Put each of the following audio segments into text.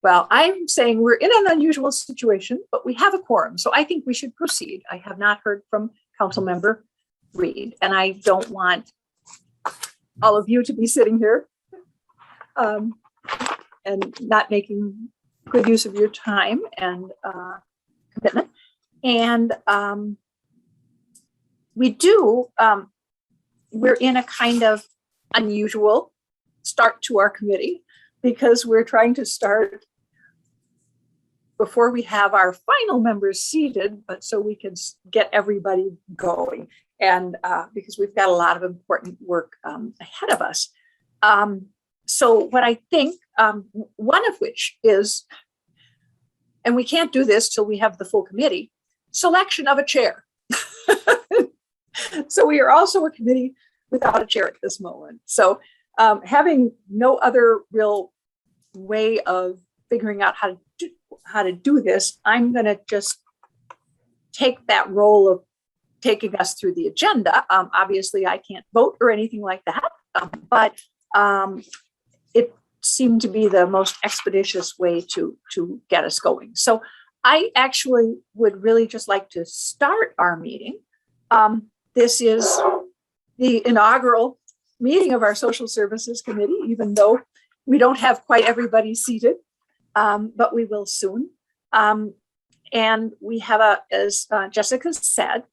Well, I'm saying we're in an unusual situation, but we have a quorum, so I think we should proceed. I have not heard from Councilmember Reed, and I don't want all of you to be sitting here and not making good use of your time and commitment. And we're in a kind of unusual start to our committee because we're trying to start before we have our final members seated, but so we can get everybody going. And because we've got a lot of important work ahead of us. So what I think, one of which is, and we can't do this till we have the full committee, selection of a chair. So we are also a committee without a chair at this moment. So having no other real way of figuring out how to do this, I'm going to just take that role of taking us through the agenda. Obviously, I can't vote or anything like that, but it seemed to be the most expeditious way to get us going. So I actually would really just like to start our meeting. This is the inaugural meeting of our Social Services Committee, even though we don't have quite everybody seated, but we will soon. And we have, as Jessica said,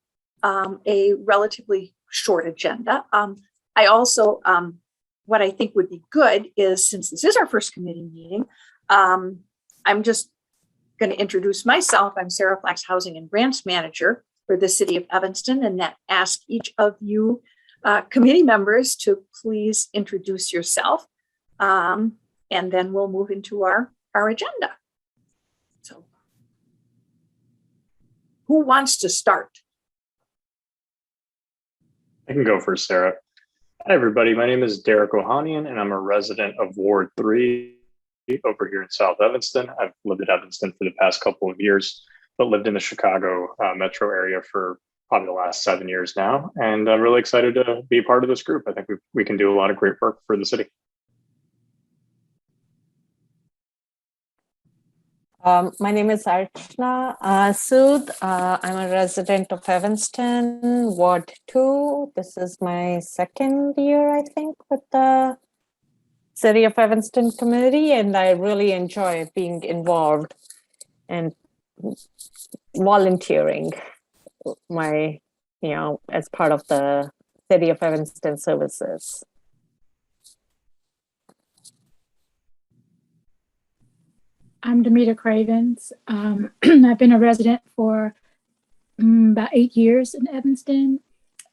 a relatively short agenda. I also, what I think would be good is, since this is our first committee meeting, I'm just going to introduce myself. I'm Sarah Flax, Housing and Grants Manager for the City of Evanston, and that ask each of you committee members to please introduce yourself, and then we'll move into our agenda. So, who wants to start? I can go first, Sarah. Hi, everybody. My name is Derek Ohanian, and I'm a resident of Ward 3 over here in South Evanston. I've lived in Evanston for the past couple of years, but lived in the Chicago metro area for probably the last 7 years now. And I'm really excited to be a part of this group. I think we can do a lot of great work for the city. My name is Archana Sood. I'm a resident of Evanston, Ward 2. This is my second year, I think, with the City of Evanston community, and I really enjoy being involved and volunteering as part of the City of Evanston services. I'm Demeter Cravens. I've been a resident for about 8 years in Evanston.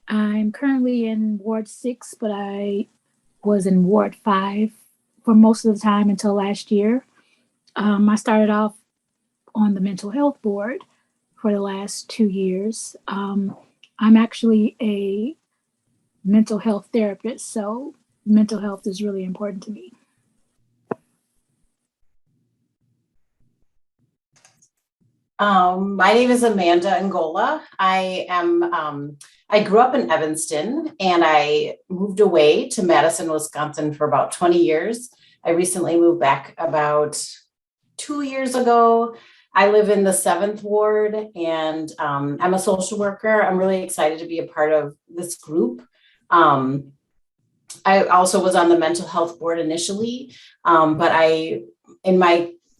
I'm currently in Ward 6, but I was in Ward 5 for most of the time until last year. I started off on the mental health board for the last 2 years. I'm actually a mental health therapist, so mental health is really important to me. My name is Amanda Angola. I grew up in Evanston and I moved away to Madison, Wisconsin for about 20 years. I recently moved back about 2 years ago. I live in the 7th Ward and I'm a social worker. I'm really excited to be a part of this group. I also was on the mental health board initially, but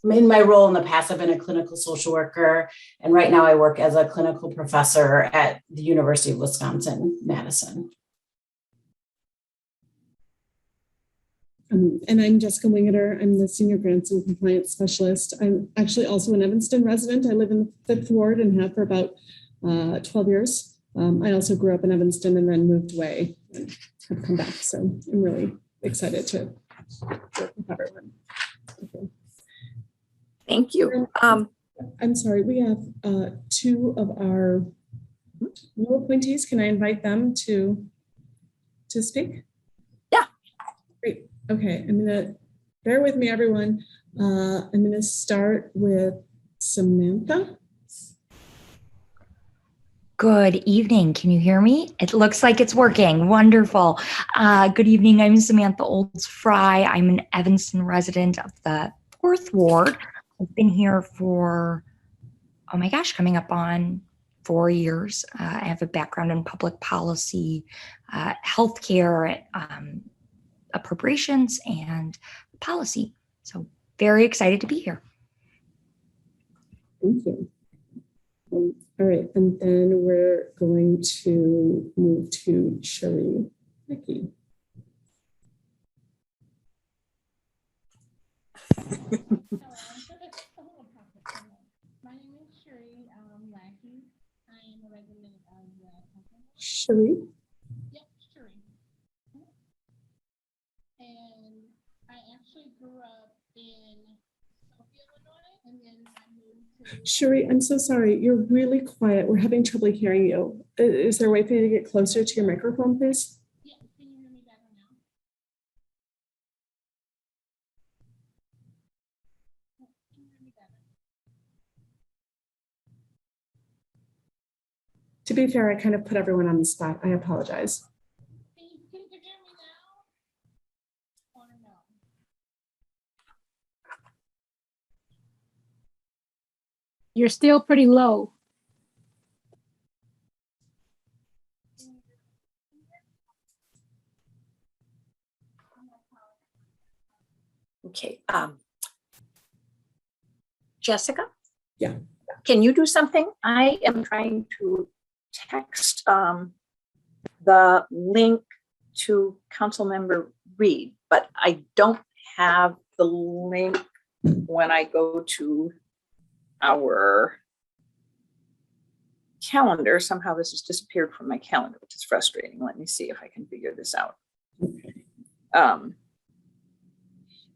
in my role in the past, I've been a clinical social worker, and right now I work as a clinical professor at the University of Wisconsin-Madison. And I'm Jessica Wingeter. I'm the Senior Grants and Compliance Specialist. I'm actually also an Evanston resident. I live in the 5th Ward and have for about 12 years. I also grew up in Evanston and then moved away and have come back. So I'm really excited to work with everyone. Okay. Thank you. I'm sorry, we have 2 of our new appointees. Can I invite them to speak? Yeah. Great. Okay, I'm gonna, bear with me, everyone. I'm gonna start with Samantha. Good evening. Can you hear me? It looks like it's working. Wonderful. Good evening. I'm Samantha Olds Fry. I'm an Evanston resident of the 4th Ward. I've been here for, oh my gosh, coming up on 4 years. I have a background in public policy, healthcare, appropriations, and policy. So very excited to be here. Thank you. All right, and then we're going to move to Sherry Hickey. My name is Sherry Lackey. I am a resident of the company. Sherry? Yep, Sherry. And I actually grew up in Sophia, Illinois, and then I moved to. Sherry, I'm so sorry. You're really quiet. We're having trouble hearing you. Is there a way for you to get closer to your microphone, please? Yeah, can you hear me better now? Can you hear me better? To be fair, I kind of put everyone on the spot. I apologize. Can you hear me now? Or no? You're still pretty low. Okay. Jessica? Yeah. Can you do something? I am trying to text the link to Councilmember Reed, but I don't have the link when I go to our calendar. Somehow this has disappeared from my calendar, which is frustrating. Let me see if I can figure this out.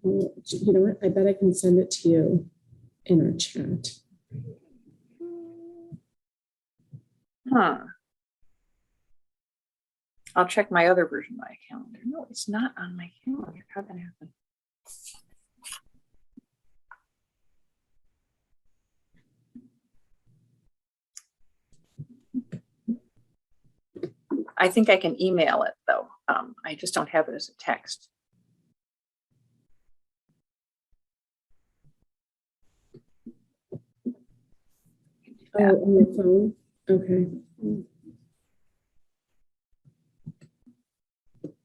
Well, you know what? I bet I can send it to you in our chat. I'll check my other version of my calendar. No, it's not on my calendar. How can that happen? I think I can email it though. I just don't have it as a text. Oh, on your phone? Okay.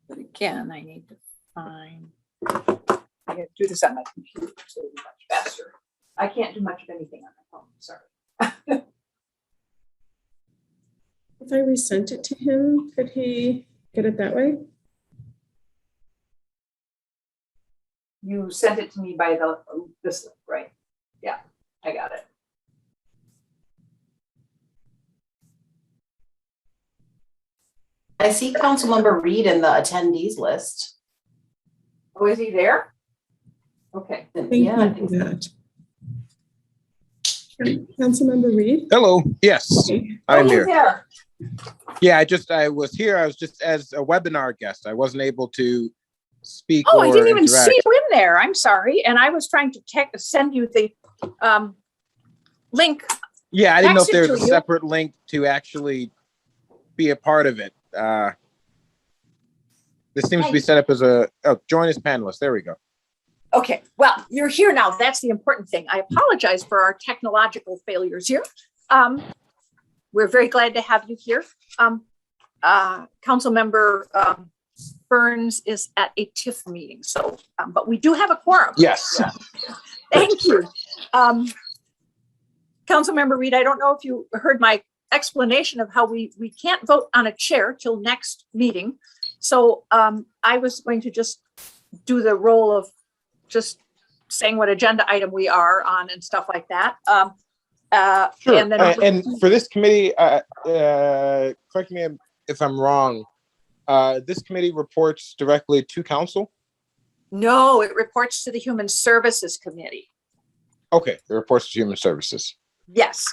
But again, I need to find, I have to do this on my computer, so it'll be much faster. I can't do much of anything on my phone, sorry. If I resent it to him, could he get it that way? You sent it to me by this link, right? Yeah, I got it. I see Councilmember Reed in the attendees list. Oh, is he there? Okay. Thank Yeah, I you think for so. that. Councilmember Reed? Hello. Yes, Okay. I'm he's here. there. Yeah, I was here. I was just as a webinar guest. I wasn't able to speak Oh, or I didn't even see interact. you in there. I'm sorry. And I was trying to send you the link. Yeah, I didn't know if Text it there was to a you. separate link to actually be a part of it. This seems to be set up as join as panelist. There we go. Okay, well, you're here now. That's the important thing. I apologize for our technological failures here. We're very glad to have you here. Councilmember Burns is at a TIF meeting, so, but we do have a quorum. Yes. Thank you. Councilmember Reed, I don't know if you heard my explanation of how we can't vote on a chair till next meeting. So I was going to just do the role of just saying what agenda item we are on and stuff like that. Sure. And then and for this committee, correct me if I'm wrong. This committee reports directly to council. no, it reports to the Human Services Committee. Okay, it reports to Human Services. Yes.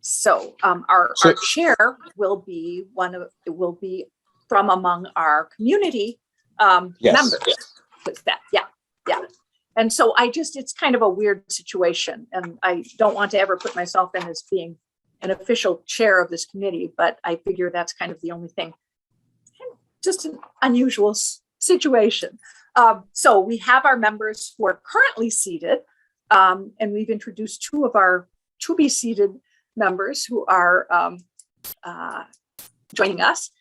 So our chair will be from among our community Yes. members. With that, yeah. And so it's kind of a weird situation, and I don't want to ever put myself in as being an official chair of this committee, but I figure that's kind of the only thing. Just an unusual situation. So we have our members who are currently seated. And we've introduced two of our to-be-seated members who are joining us.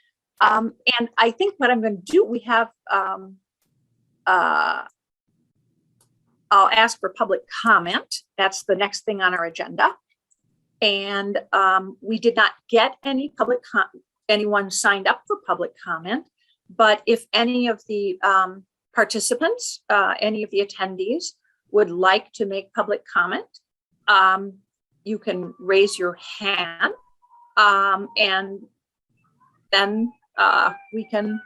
And I think what I'm going to do, we have, I'll ask for public comment. That's the next thing on our agenda. And we did not get any anyone signed up for public comment, but if any of the participants, any of the attendees would like to make public comment, you can raise your hand, and then we can,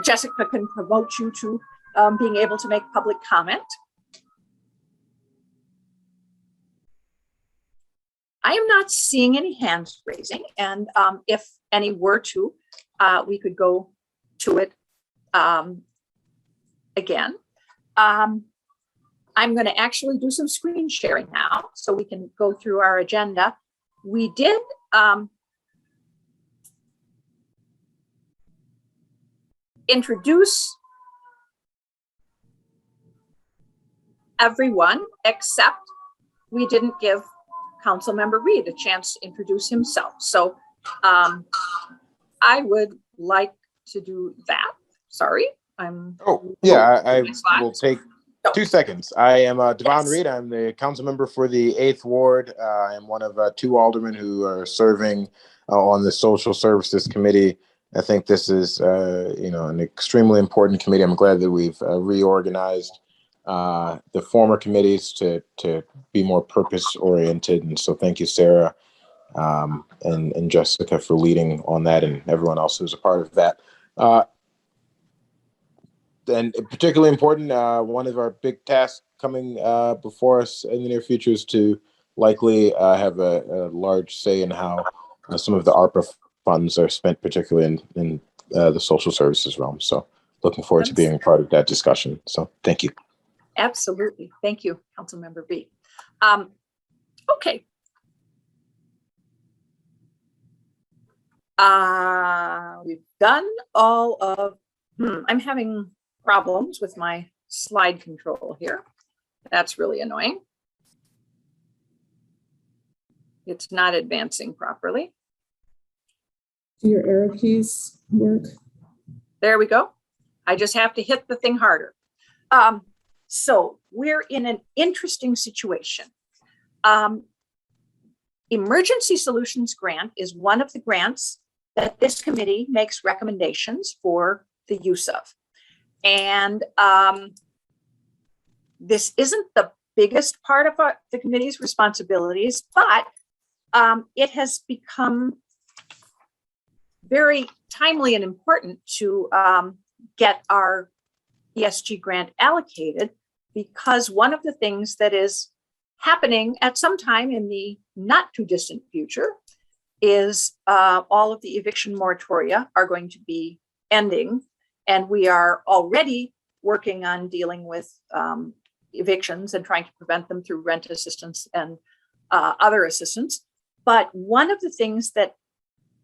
Jessica can promote you to being able to make public comment. I am not seeing any hands raising, and if any were to, we could go to it again. I'm going to actually do some screen sharing now so we can go through our agenda. We did introduce everyone, except we didn't give Councilmember Reed a chance to introduce himself. So I would like to do that. Sorry, I'm. Oh, yeah, I will take 2 seconds. I am Devon Yes. Reed. I'm the council member for the 8th Ward. I am one of 2 aldermen who are serving on the Social Services Committee. I think this is, an extremely important committee. I'm glad that we've reorganized the former committees to be more purpose oriented. And so thank you, Sarah, and Jessica for leading on that, and everyone else who's a part of that. And particularly important, one of our big tasks coming before us in the near future is to likely have a large say in how some of the ARPA funds are spent, particularly in the social services realm. So looking forward to being part of that discussion. So thank you. Absolutely. Thank you, Councilmember Reed. Okay. We've done all of, I'm having problems with my slide control here. That's really annoying. It's not advancing properly. Do your arrow keys work? There we go. I just have to hit the thing harder. So we're in an interesting situation. Emergency Solutions Grant is one of the grants that this committee makes recommendations for the use of. And this isn't the biggest part of the committee's responsibilities, but it has become very timely and important to get our ESG grant allocated, because one of the things that is happening at some time in the not too distant future is all of the eviction moratoria are going to be ending. And we are already working on dealing with evictions and trying to prevent them through rent assistance and other assistance. But one of the things that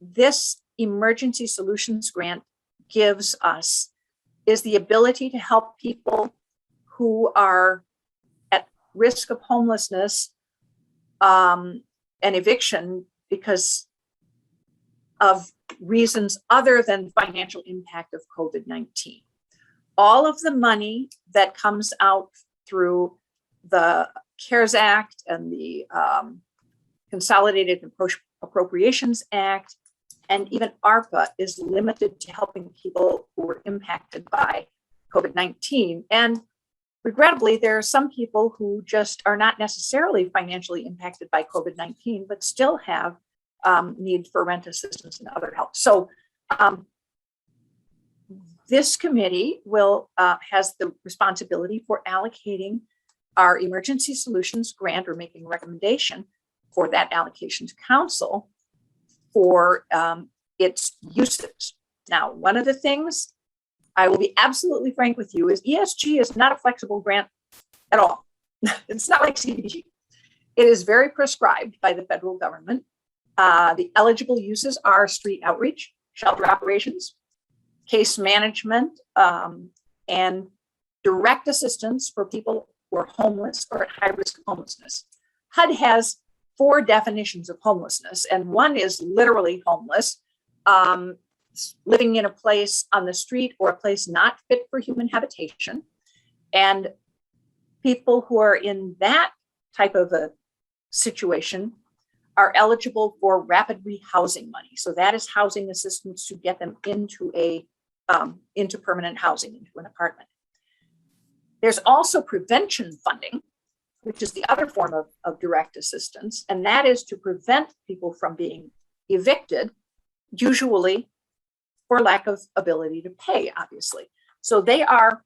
this Emergency Solutions Grant gives us is the ability to help people who are at risk of homelessness and eviction because of reasons other than financial impact of COVID-19. All of the money that comes out through the CARES Act and the Consolidated Appropriations Act and even ARPA is limited to helping people who were impacted by COVID-19. And regrettably, there are some people who just are not necessarily financially impacted by COVID-19, but still have need for rent assistance and other help. So this committee will has the responsibility for allocating our Emergency Solutions Grant, or making a recommendation for that allocation to council for its uses. Now, one of the things I will be absolutely frank with you is ESG is not a flexible grant at all. It's not like CDBG. It is very prescribed by the federal government. The eligible uses are street outreach, shelter operations, case management, and direct assistance for people who are homeless or at high risk of homelessness. HUD has 4 definitions of homelessness, and one is literally homeless, living in a place on the street or a place not fit for human habitation. And people who are in that type of a situation are eligible for rapid rehousing money. So that is housing assistance to get them into into permanent housing, into an apartment. There's also prevention funding, which is the other form of direct assistance, and that is to prevent people from being evicted, usually for lack of ability to pay, obviously. So they are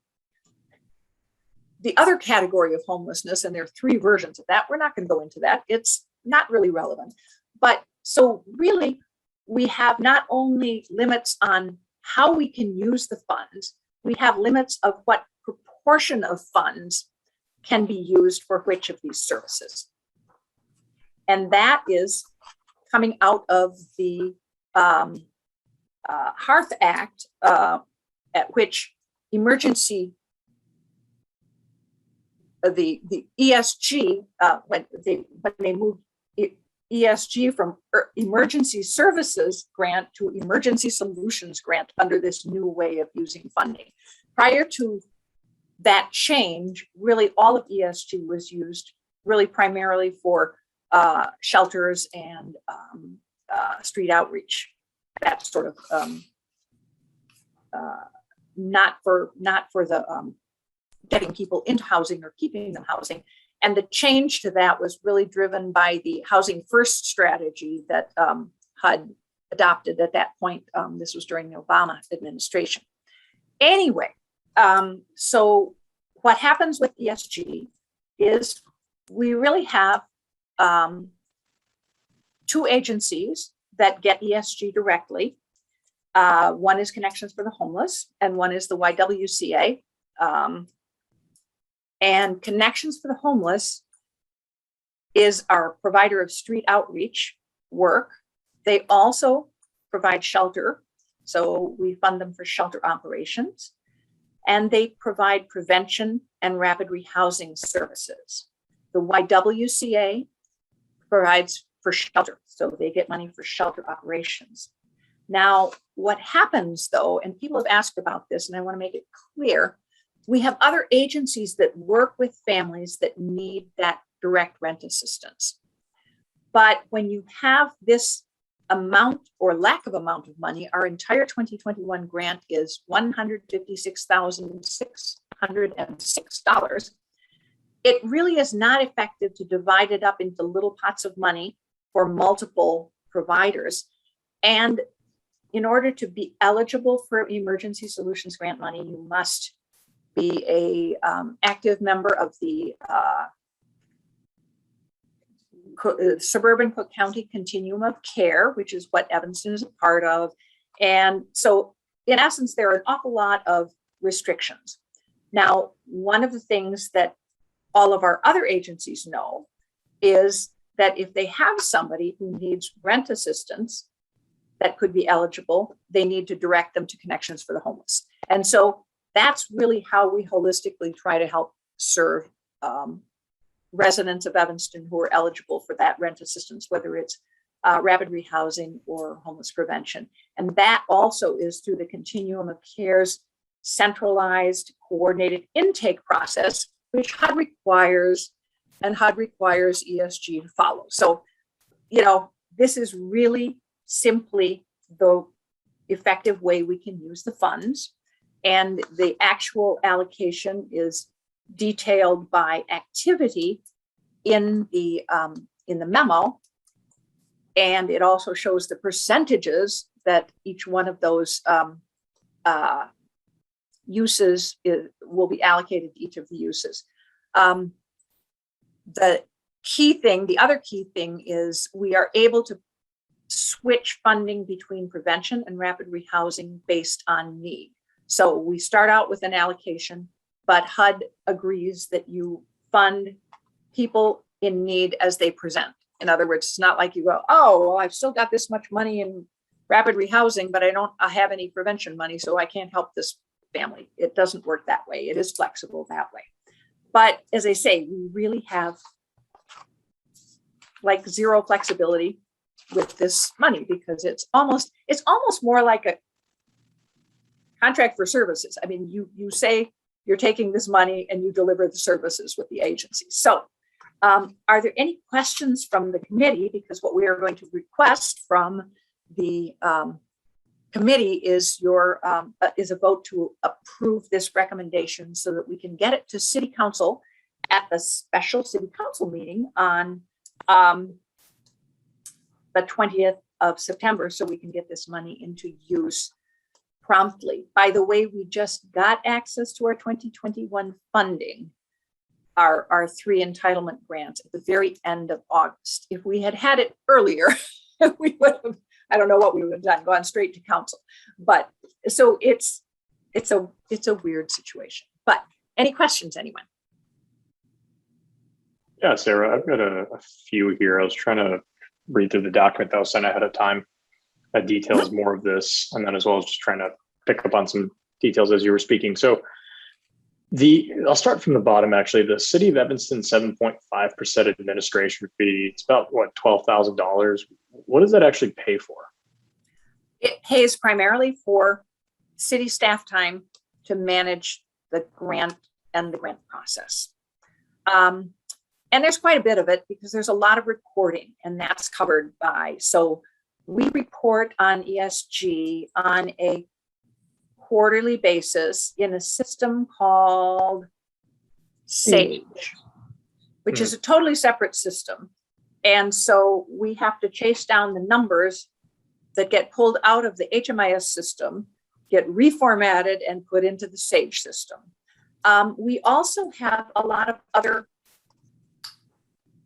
the other category of homelessness, and there are 3 versions of that. We're not going to go into that. It's not really relevant. But so really, we have not only limits on how we can use the funds, we have limits of what proportion of funds can be used for which of these services. And that is coming out of the Hearth Act, at which emergency, the ESG, when they moved ESG from emergency services grant to emergency solutions grant under this new way of using funding. Prior to that change, really all of ESG was used really primarily for shelters and street outreach. That sort of not for the getting people into housing or keeping them housing. And the change to that was really driven by the Housing First strategy that HUD adopted at that point. This was during the Obama administration. Anyway, so what happens with ESG is we really have 2 agencies that get ESG directly. One is Connections for the Homeless, and one is the YWCA. And Connections for the Homeless is our provider of street outreach work. They also provide shelter, so we fund them for shelter operations. And they provide prevention and rapid rehousing services. The YWCA provides for shelter, so they get money for shelter operations. Now, what happens though, and people have asked about this, and I want to make it clear, we have other agencies that work with families that need that direct rent assistance. But when you have this amount or lack of amount of money, our entire 2021 grant is $156,606. It really is not effective to divide it up into little pots of money for multiple providers. And in order to be eligible for emergency solutions grant money, you must be a active member of the Suburban Cook County Continuum of Care, which is what Evanston is a part of. And so in essence, there are an awful lot of restrictions. Now, one of the things that all of our other agencies know is that if they have somebody who needs rent assistance that could be eligible, they need to direct them to Connections for the Homeless. And so that's really how we holistically try to help serve residents of Evanston who are eligible for that rent assistance, whether it's rapid rehousing or homeless prevention. And that also is through the Continuum of Care's centralized coordinated intake process, which HUD requires, and HUD requires ESG to follow. So, you know, this is really simply the effective way we can use the funds. And the actual allocation is detailed by activity in the memo. And it also shows the percentages that each one of those uses will be allocated to each of the uses. The key thing, the other key thing is we are able to switch funding between prevention and rapid rehousing based on need. So we start out with an allocation, but HUD agrees that you fund people in need as they present. In other words, it's not like you go, oh, well, I've still got this much money in rapid rehousing, but I have any prevention money, so I can't help this family. It doesn't work that way. It is flexible that way. But as I say, we really have like zero flexibility with this money because it's almost more like a contract for services. I mean, you say you're taking this money and you deliver the services with the agency. So are there any questions from the committee? Because what we are going to request from the committee is is a vote to approve this recommendation so that we can get it to City Council at the special City Council meeting on the 20th of September, so we can get this money into use promptly. By the way, we just got access to our 2021 funding, our 3 entitlement grants at the very end of August. If we had had it earlier, we would have, I don't know what we would have done, gone straight to council. But so it's a weird situation. But any questions, anyone? Yeah, Sarah, I've got a few here. I was trying to read through the document that was sent ahead of time that details more of this, and then as well as just trying to pick up on some details as you were speaking. So I'll start from the bottom, actually. The City of Evanston 7.5% administration fee, it's about what, $12,000. What does that actually pay for? It pays primarily for city staff time to manage the grant and the grant process. And there's quite a bit of it because there's a lot of reporting, and that's covered by, so we report on ESG on a quarterly basis in a system called Sage, which is a totally separate system. And so we have to chase down the numbers that get pulled out of the HMIS system, get reformatted and put into the Sage system. We also have a lot of other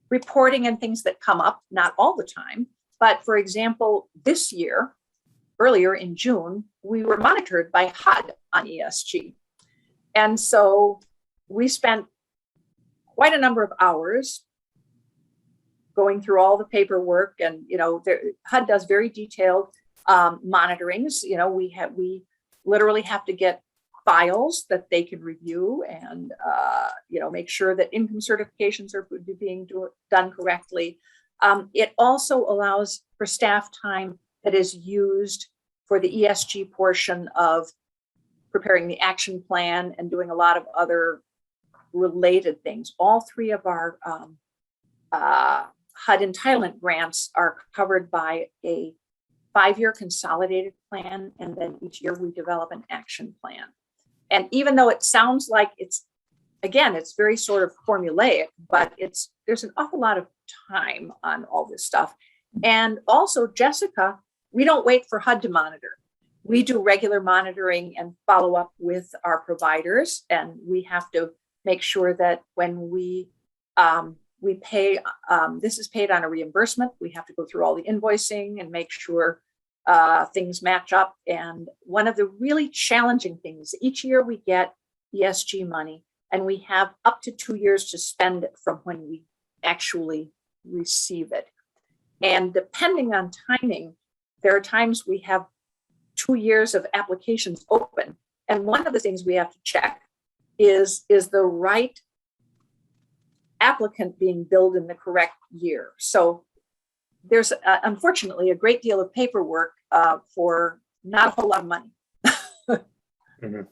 reporting and things that come up, not all the time, but for example, this year, earlier in June, we were monitored by HUD on ESG. And so we spent quite a number of hours going through all the paperwork, and HUD does very detailed monitorings. We literally have to get files that they can review and make sure that income certifications are being done correctly. It also allows for staff time that is used for the ESG portion of preparing the action plan and doing a lot of other related things. All 3 of our HUD entitlement grants are covered by a 5-year consolidated plan, and then each year we develop an action plan. And even though it sounds like it's very sort of formulaic, but there's an awful lot of time on all this stuff. And also, Jessica, we don't wait for HUD to monitor. We do regular monitoring and follow up with our providers, and we have to make sure that when we pay, this is paid on a reimbursement. We have to go through all the invoicing and make sure things match up. And one of the really challenging things, each year we get ESG money, and we have up to 2 years to spend it from when we actually receive it. And depending on timing, there are times we have 2 years of applications open. And one of the things we have to check is the right applicant being billed in the correct year. So there's unfortunately a great deal of paperwork for not a whole lot of money. Mm-hmm.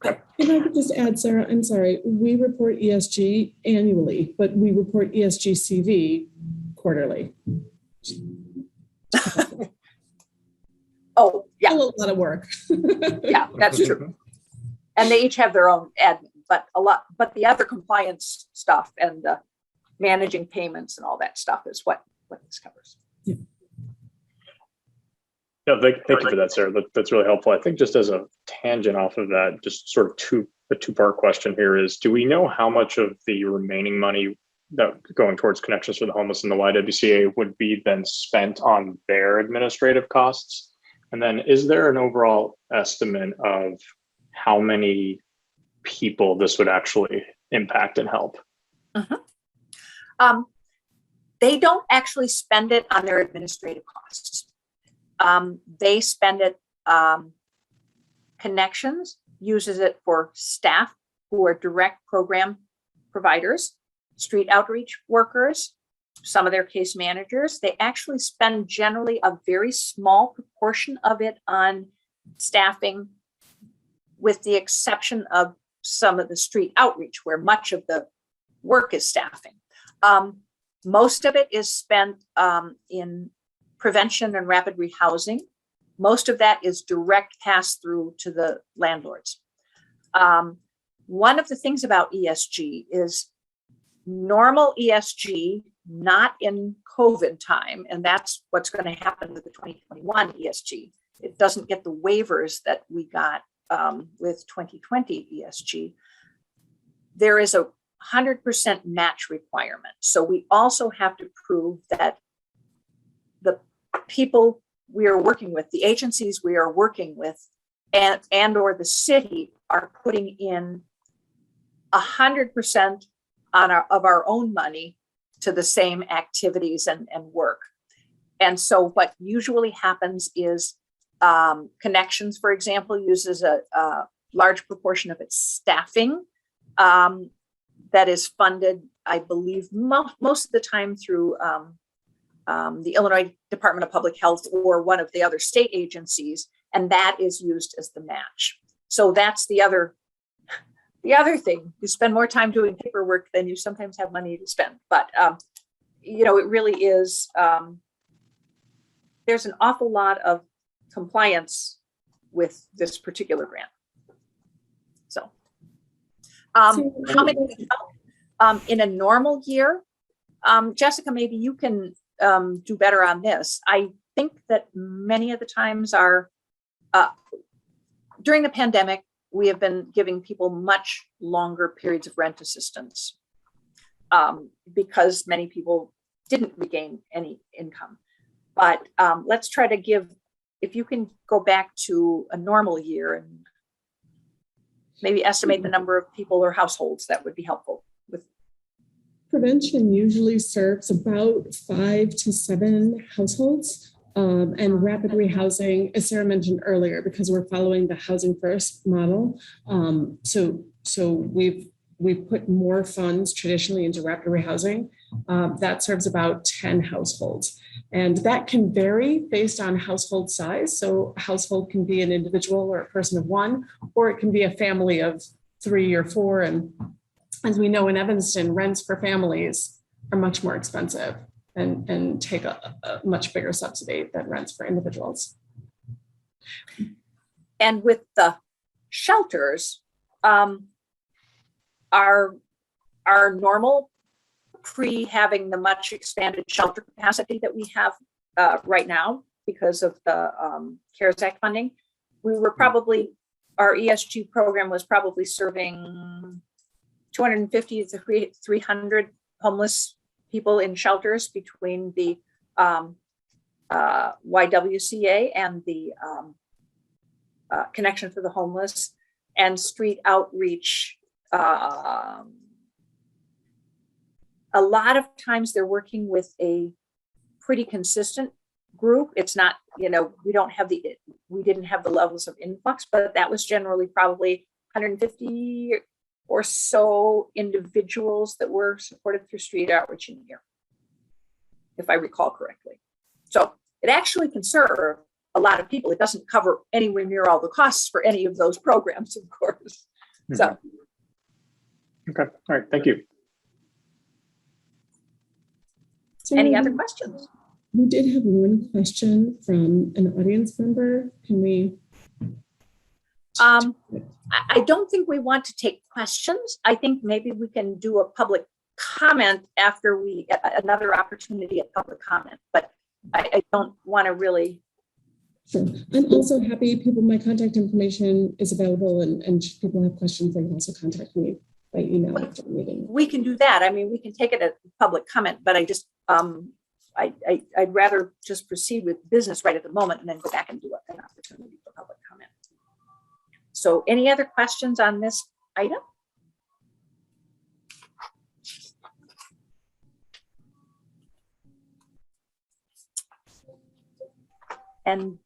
If I could just add, Sarah, I'm sorry, we report ESG annually, but we report ESG CV quarterly. Oh, yeah. A lot of work. Yeah, that's true. And they each have their own admin, but the other compliance stuff and managing payments and all that stuff is what this covers. Yeah. Yeah, thank you for that, Sarah. That's really helpful. I think just as a tangent off of that, just sort of a two-part question here is, do we know how much of the remaining money that going towards Connections for the Homeless and the YWCA would be then spent on their administrative costs? And then is there an overall estimate of how many people this would actually impact and help? Uh-huh. They don't actually spend it on their administrative costs. They spend it, Connections uses it for staff who are direct program providers, street outreach workers, some of their case managers. They actually spend generally a very small proportion of it on staffing, with the exception of some of the street outreach where much of the work is staffing. Most of it is spent in prevention and rapid rehousing. Most of that is direct pass through to the landlords. One of the things about ESG is normal ESG, not in COVID time, and that's what's going to happen with the 2021 ESG. It doesn't get the waivers that we got with 2020 ESG. There is a 100% match requirement. So we also have to prove that the people we are working with, the agencies we are working with, and or the city are putting in 100% of our own money to the same activities and work. And so what usually happens is Connections, for example, uses a large proportion of its staffing that is funded, I believe, most of the time through the Illinois Department of Public Health or one of the other state agencies, and that is used as the match. So that's the other thing. You spend more time doing paperwork than you sometimes have money to spend. But you know, it really is. There's an awful lot of compliance with this particular grant. So, how many in a normal year? Jessica, maybe you can do better on this. I think that many of the times are during the pandemic, we have been giving people much longer periods of rent assistance because many people didn't regain any income. But let's try to give, if you can go back to a normal year and maybe estimate the number of people or households, that would be helpful. With prevention usually serves about 5 to 7 households. And rapid rehousing, as Sarah mentioned earlier, because we're following the housing first model. So we've put more funds traditionally into rapid rehousing. That serves about 10 households. And that can vary based on household size. So a household can be an individual or a person of one, or it can be a family of 3 or 4. And as we know in Evanston, rents for families are much more expensive and take a much bigger subsidy than rents for individuals. And with the shelters, our normal pre having the much expanded shelter capacity that we have right now because of the CARES Act funding, we were probably, our ESG program was probably serving 250 to 300 homeless people in shelters between the YWCA and the Connection for the Homeless and street outreach. A lot of times they're working with a pretty consistent group. It's not, you know, we didn't have the levels of influx, but that was generally probably 150 or so individuals that were supported through street outreach in a year, if I recall correctly. So it actually can serve a lot of people. It doesn't cover anywhere near all the costs for any of those programs, of course. Mm-hmm. So. Okay, all right, thank you. So any other questions? We did have one question from an audience member. Can we? I don't think we want to take questions. I think maybe we can do a public comment after we get another opportunity at public comment, but I don't want to really. Sure. I'm also happy my contact information is available and should people have questions, they can also contact me by email after the meeting. We can do that. I mean, we can take it at public comment, but I just, I'd rather just proceed with business right at the moment and then go back and do an opportunity for public comment. So any other questions on this item? And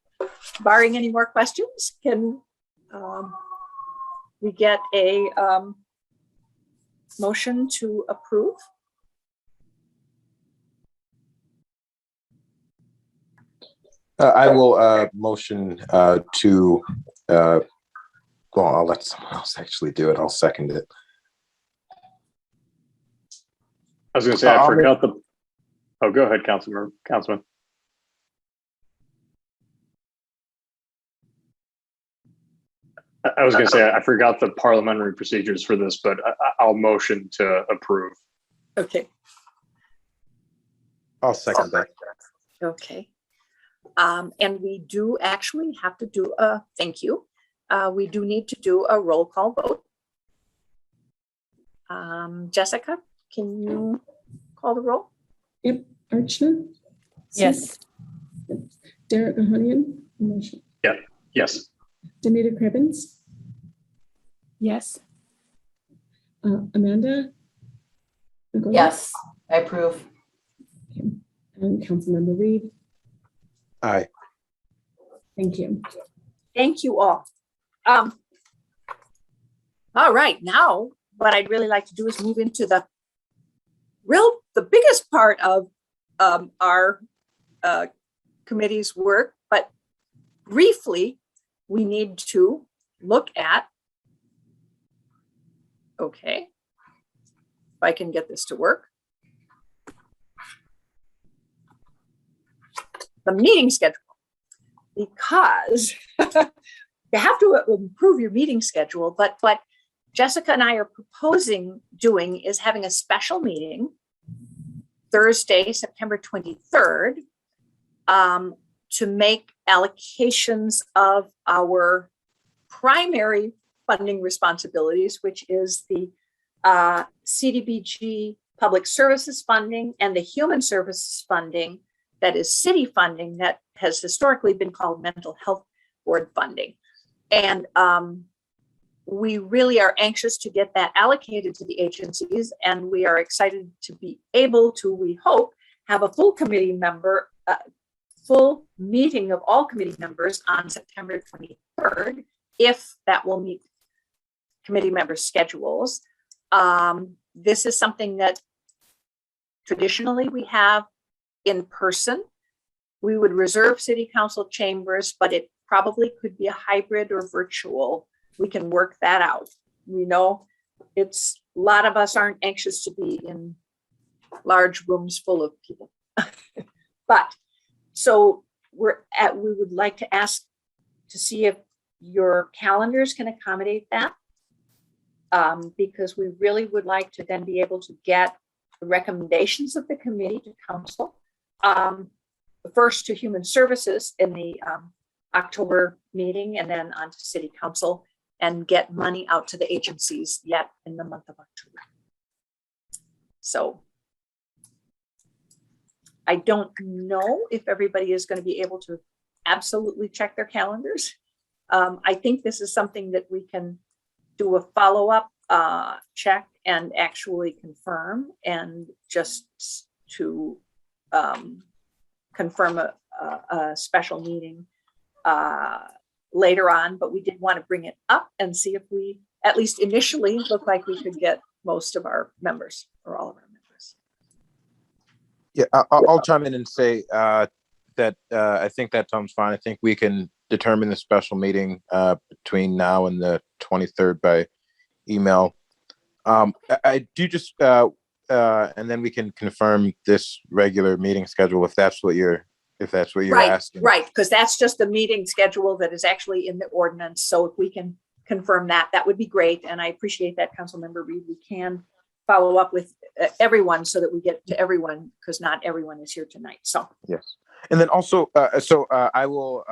barring any more questions, can we get a motion to approve? I will motion to, well, I'll let someone else actually do it. I'll second it. I was going to say, I forgot the, oh, go ahead, Councilman. I was going to say, I forgot the parliamentary procedures for this, but I'll motion to approve. Okay. I'll second that. Okay. And we do actually have to do a thank you. We do need to do a roll call vote. Jessica, can you call the roll? Yep. Archna? Yes. Derek Ohanian? Motion. Yeah. Yes. Demita Cravens? Yes. Amanda? Nagoya? Yes, I approve. Okay. And Councilmember Reed? Aye. Thank you. Thank you all. All right, now what I'd really like to do is move into the biggest part of our committee's work, but briefly, we need to look at, okay, if I can get this to work. The meeting schedule, because you have to improve your meeting schedule, but what Jessica and I are proposing doing is having a special meeting Thursday, September 23rd, to make allocations of our primary funding responsibilities, which is the CDBG public services funding and the human services funding that is city funding that has historically been called mental health board funding. And we really are anxious to get that allocated to the agencies, and we are excited to be able to, we hope, have a full committee member, full meeting of all committee members on September 23rd, if that will meet committee members' schedules. This is something that traditionally we have in person. We would reserve city council chambers, but it probably could be a hybrid or virtual. We can work that out. We know it's a lot of us aren't anxious to be in large rooms full of people. But so we would like to ask to see if your calendars can accommodate that. Because we really would like to then be able to get the recommendations of the committee to council. First to human services in the October meeting, and then on to city council, and get money out to the agencies yet in the month of October. So I don't know if everybody is going to be able to absolutely check their calendars. I think this is something that we can do a follow-up check and actually confirm, and just to confirm a special meeting later on, but we did want to bring it up and see if we, at least initially, look like we could get most of our members or all of our members. Yeah, I'll chime in and say that I think that sounds fine. I think we can determine the special meeting between now and the 23rd by email. I do just, and then we can confirm this regular meeting schedule if that's what you're asking. Right, because that's just the meeting schedule that is actually in the ordinance. So if we can confirm that, that would be great. And I appreciate that, Councilmember Reed. We can follow up with everyone so that we get to everyone, because not everyone is here tonight. So yes, and then also, I will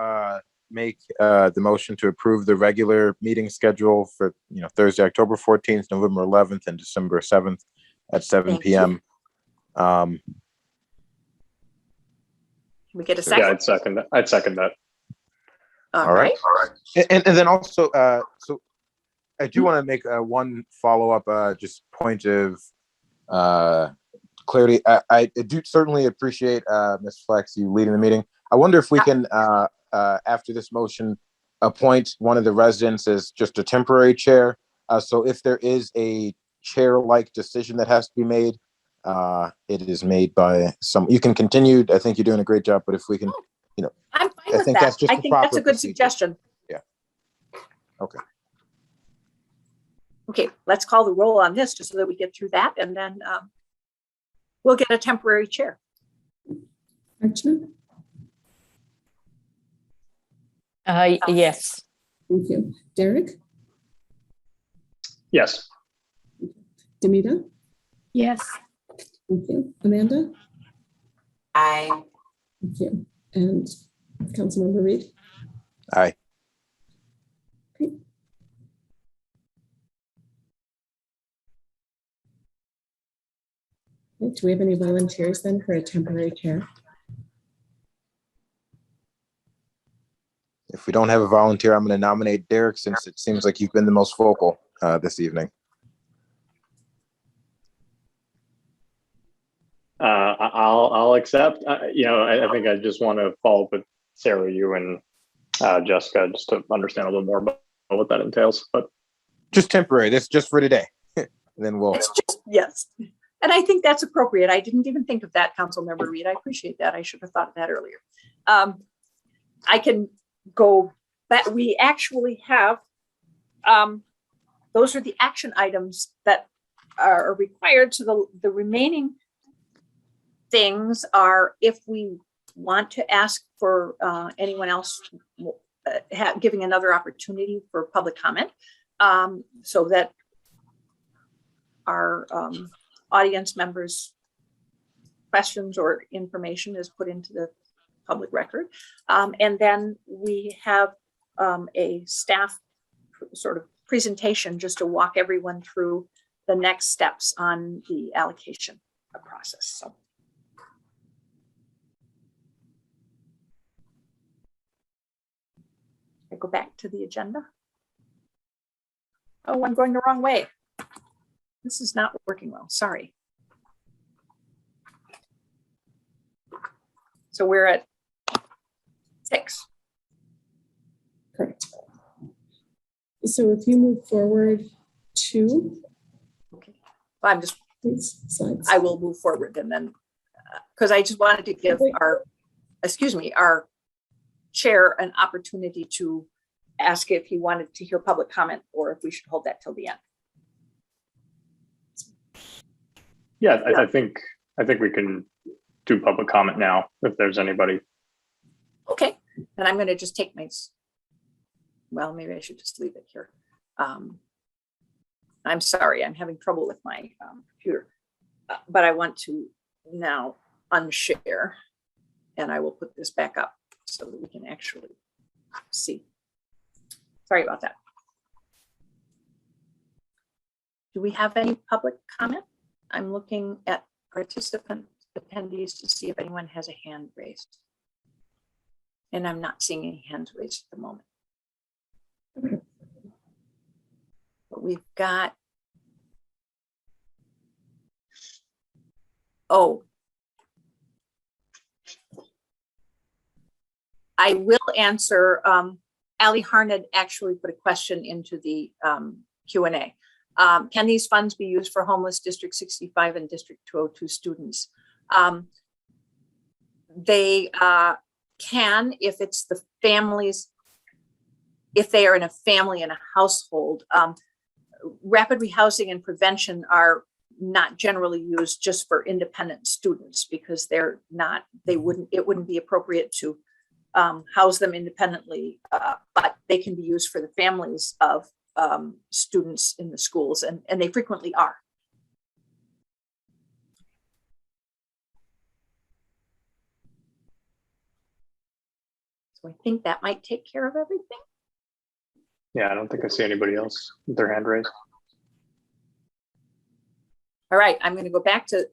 make the motion to approve the regular meeting schedule for Thursday, October 14th, November 11th, and December 7th at 7 p.m. Can we get a second? Yeah, I'd second that. All right. And then also, so I do want to make one follow-up, just point of clarity. I do certainly appreciate Ms. Flex, you leading the meeting. I wonder if we can, after this motion, appoint one of the residents as just a temporary chair. So if there is a chair-like decision that has to be made. It is made by some. You can continue. I think you're doing a great job, but if we can, I'm fine I with think that. that's just I the think that's proper a good procedure. suggestion. Yeah. Okay. Okay, let's call the roll on this just so that we get through that, and then we'll get a temporary chair. Archana? Yes. Thank you. Derek? Yes. Demita? Yes. Thank you. Amanda? I, Thank you. And Councilmember Reed? Aye. Okay. Do we have any volunteers then for a temporary chair? If we don't have a volunteer, I'm going to nominate Derek since it seems like you've been the most vocal this evening. I'll accept. I think I just want to follow up with Sarah, you and Jessica, just to understand a little more about what that entails. But Just temporary. This just for today. And then we'll. It's just, yes. And I think that's appropriate. I didn't even think of that, Councilmember Reed. I appreciate that. I should have thought of that earlier. I can go back. We actually have, those are the action items that are required. So the remaining things are if we want to ask for anyone else giving another opportunity for public comment, so that our audience members' questions or information is put into the public record. And then we have a staff sort of presentation just to walk everyone through the next steps on the allocation process. So. I go back to the agenda. Oh, I'm going the wrong way. This is not working well, sorry. So we're at 6. Correct. So if you move forward 2, Okay, well, I'm just, please, slides. I will move forward and then, because I just wanted to give our chair an opportunity to ask if he wanted to hear public comment or if we should hold that till the end. yeah, I think we can do public comment now if there's anybody. Okay, and I'm going to just take well, maybe I should just leave it here. I'm sorry, I'm having trouble with my computer, but I want to now unshare and I will put this back up so that we can actually see. Sorry about that. Do we have any public comment? I'm looking at participant attendees to see if anyone has a hand raised. And I'm not seeing any hands raised at the moment. But we've got, I will answer, Ali Harned actually put a question into the Q&A. Can these funds be used for homeless District 65 and District 202 students? They can, if it's the families, if they are in a family in a household. Rapid rehousing and prevention are not generally used just for independent students because it wouldn't be appropriate to house them independently, but they can be used for the families of students in the schools, and they frequently are. So I think that might take care of everything. Yeah, I don't think I see anybody else with their hand raised. All right, I'm going to go back to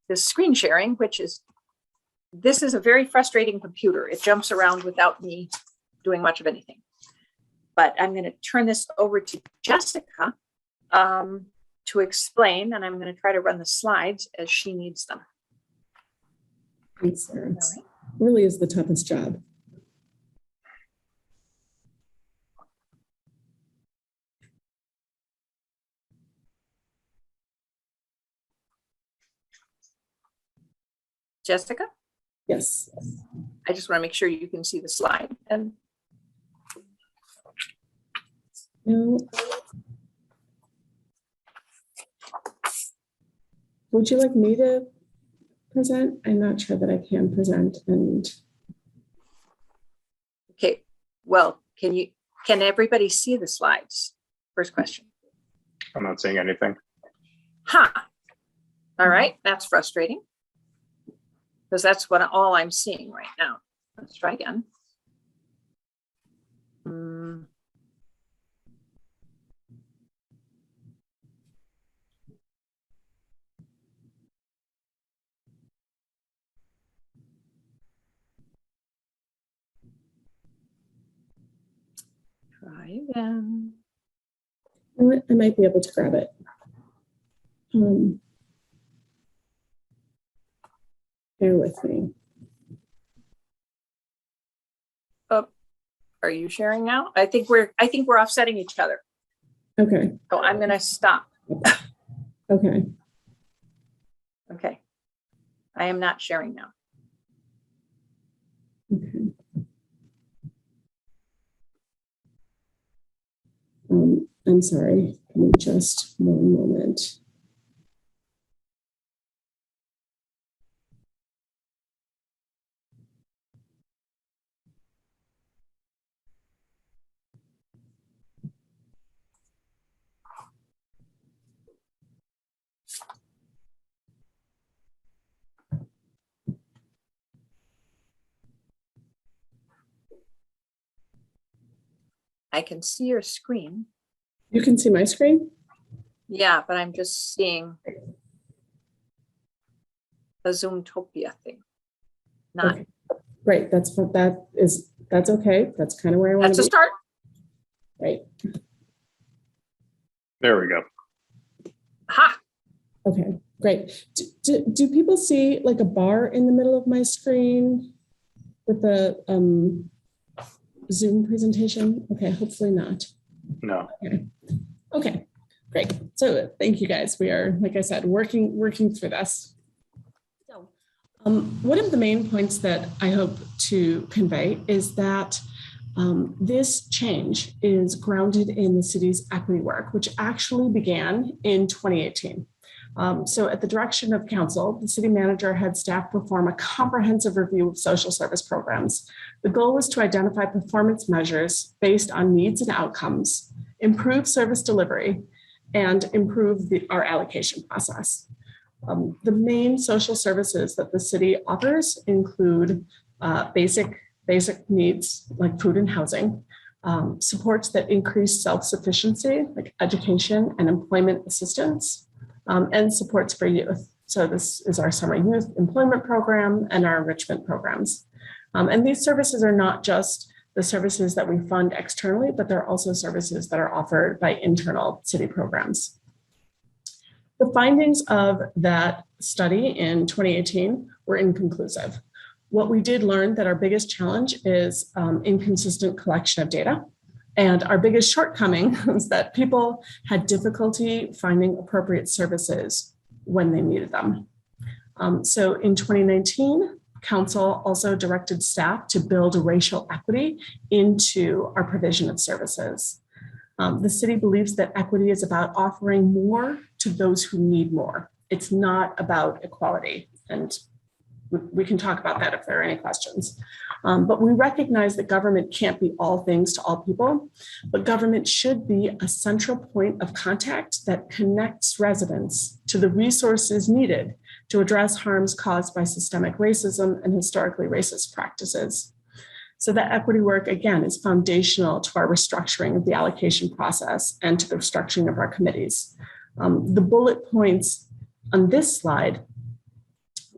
the screen sharing, this is a very frustrating computer. It jumps around without me doing much of anything. But I'm going to turn this over to Jessica to explain, and I'm going to try to run the slides as she needs them. Thanks, Sarah. Right. Really is the toughest job. Jessica, Yes. I just want to make sure you can see the slide. And No. Would you like me to present? I'm not sure that I can present. And okay, well, can everybody see the slides? First question. I'm not saying anything. Ha. All right, that's frustrating. Because that's all I'm seeing right now. Let's try again. Try again. I might be able to grab it. Bear with me. Oh, are you sharing now? I think we're offsetting each other. Okay. So I'm going to stop. Okay. Okay. I am not sharing now. Okay. I'm sorry. Give me just one moment. I can see your screen. You can see my screen? Yeah, but I'm just seeing the Zoomtopia thing. Not. Okay. Great. That's okay. That's kind of where I want That's to a be. start. Right. There we go. Ha. Okay, great. Do people see like a bar in the middle of my screen with the Zoom presentation? Okay, hopefully not. No. Okay, great. So thank you guys. We are, like I said, working through this. So one of the main points that I hope to convey is that this change is grounded in the city's equity work, which actually began in 2018. So at the direction of council, the city manager had staff perform a comprehensive review of social service programs. The goal was to identify performance measures based on needs and outcomes, improve service delivery, and improve our allocation process. The main social services that the city offers include basic needs like food and housing, supports that increase self-sufficiency like education and employment assistance, and supports for youth. So this is our summer youth employment program and our enrichment programs. And these services are not just the services that we fund externally, but they're also services that are offered by internal city programs. The findings of that study in 2018 were inconclusive. What we did learn that our biggest challenge is inconsistent collection of data. And our biggest shortcoming is that people had difficulty finding appropriate services when they needed them. So in 2019, council also directed staff to build racial equity into our provision of services. The city believes that equity is about offering more to those who need more. It's not about equality. And we can talk about that if there are any questions. But we recognize that government can't be all things to all people, but government should be a central point of contact that connects residents to the resources needed to address harms caused by systemic racism and historically racist practices. So that equity work, again, is foundational to our restructuring of the allocation process and to the restructuring of our committees. The bullet points on this slide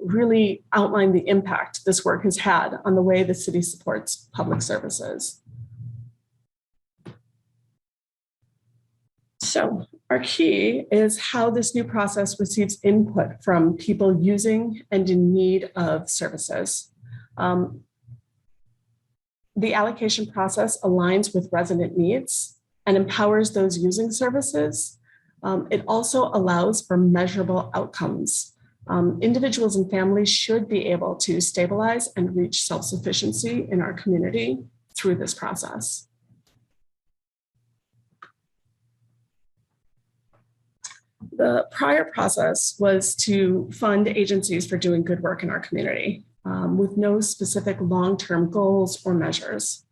really outline the impact this work has had on the way the city supports public services. So our key is how this new process receives input from people using and in need of services. The allocation process aligns with resident needs and empowers those using services. It also allows for measurable outcomes. Individuals and families should be able to stabilize and reach self-sufficiency in our community through this process. The prior process was to fund agencies for doing good work in our community with no specific long-term goals or measures.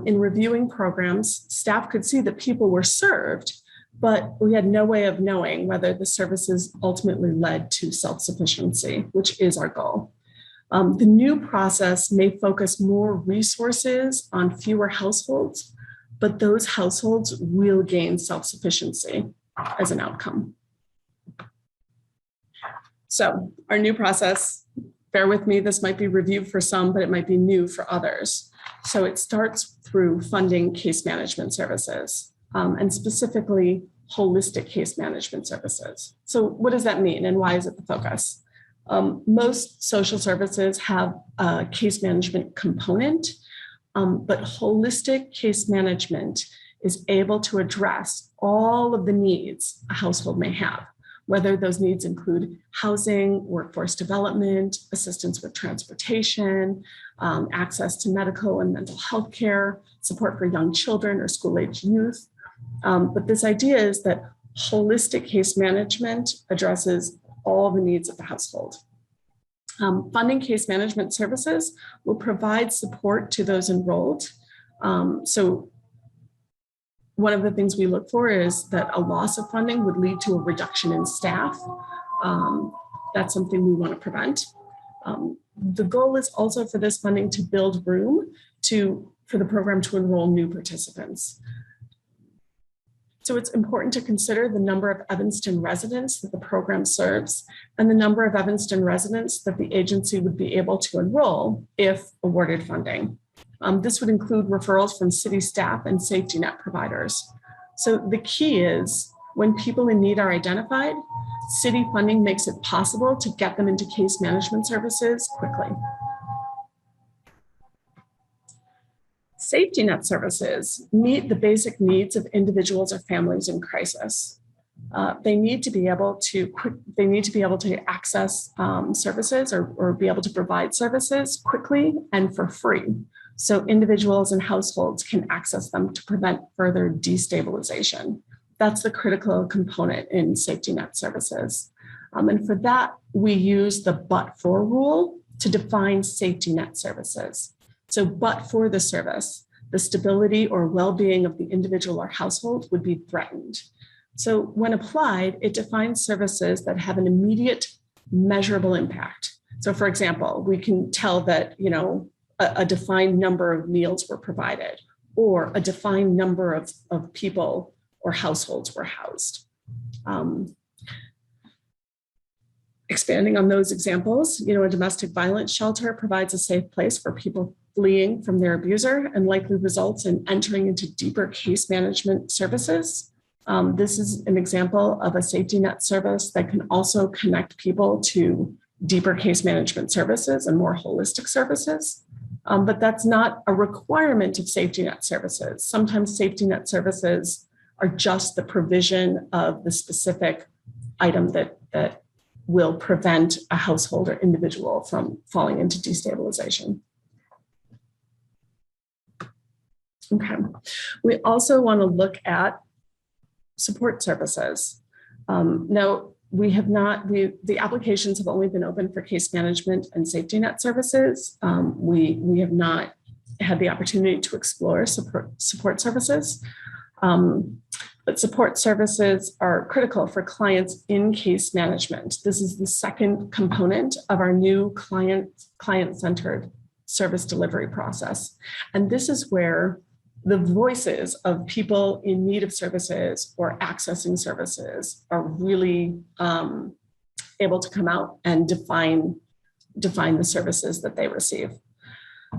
In reviewing programs, staff could see that people were served, but we had no way of knowing whether the services ultimately led to self-sufficiency, which is our goal. The new process may focus more resources on fewer households, but those households will gain self-sufficiency as an outcome. So our new process, bear with me, this might be reviewed for some, but it might be new for others. So it starts through funding case management services and specifically holistic case management services. So what does that mean and why is it the focus? Most social services have a case management component, but holistic case management is able to address all of the needs a household may have, whether those needs include housing, workforce development, assistance with transportation, access to medical and mental health care, support for young children or school-age youth. But this idea is that holistic case management addresses all the needs of the household. Funding case management services will provide support to those enrolled. So one of the things we look for is that a loss of funding would lead to a reduction in staff. That's something we want to prevent. The goal is also for this funding to build room for the program to enroll new participants. So it's important to consider the number of Evanston residents that the program serves and the number of Evanston residents that the agency would be able to enroll if awarded funding. This would include referrals from city staff and safety net providers. So the key is when people in need are identified, city funding makes it possible to get them into case management services quickly. Safety net services meet the basic needs of individuals or families in crisis. They need to be able to access services or be able to provide services quickly and for free, so individuals and households can access them to prevent further destabilization. That's the critical component in safety net services. And for that, we use the but-for rule to define safety net services. So but for the service, the stability or well-being of the individual or household would be threatened. So when applied, it defines services that have an immediate measurable impact. So for example, we can tell that, a defined number of meals were provided or a defined number of people or households were housed. Expanding on those examples, a domestic violence shelter provides a safe place for people fleeing from their abuser and likely results in entering into deeper case management services. This is an example of a safety net service that can also connect people to deeper case management services and more holistic services. But that's not a requirement of safety net services. Sometimes safety net services are just the provision of the specific item that will prevent a household or individual from falling into destabilization. Okay, we also want to look at support services. Now, the applications have only been open for case management and safety net services. We have not had the opportunity to explore support services. But support services are critical for clients in case management. This is the second component of our new client-centered service delivery process. And this is where the voices of people in need of services or accessing services are really able to come out and define the services that they receive.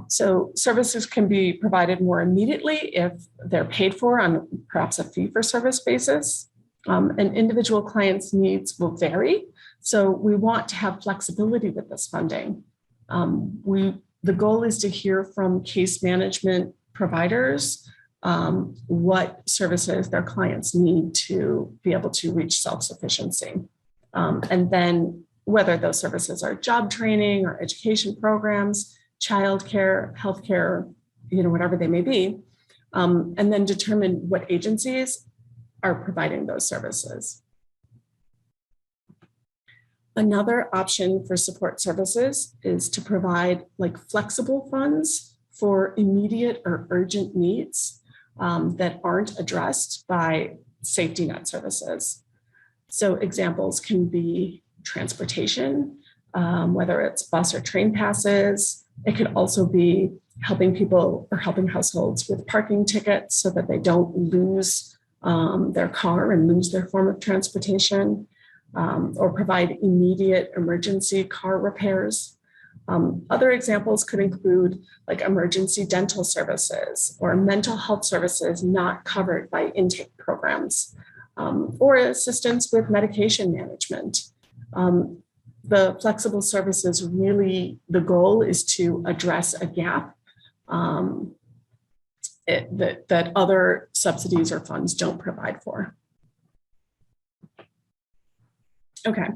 So services can be provided more immediately if they're paid for on perhaps a fee-for-service basis. And individual clients' needs will vary. So we want to have flexibility with this funding. The goal is to hear from case management providers what services their clients need to be able to reach self-sufficiency. And then whether those services are job training or education programs, childcare, healthcare, whatever they may be, and then determine what agencies are providing those services. Another option for support services is to provide like flexible funds for immediate or urgent needs that aren't addressed by safety net services. So examples can be transportation, whether it's bus or train passes. It could also be helping people or helping households with parking tickets so that they don't lose their car and lose their form of transportation, or provide immediate emergency car repairs. Other examples could include like emergency dental services or mental health services not covered by intake programs, or assistance with medication management. The flexible services really, the goal is to address a gap that other subsidies or funds don't provide for. Okay,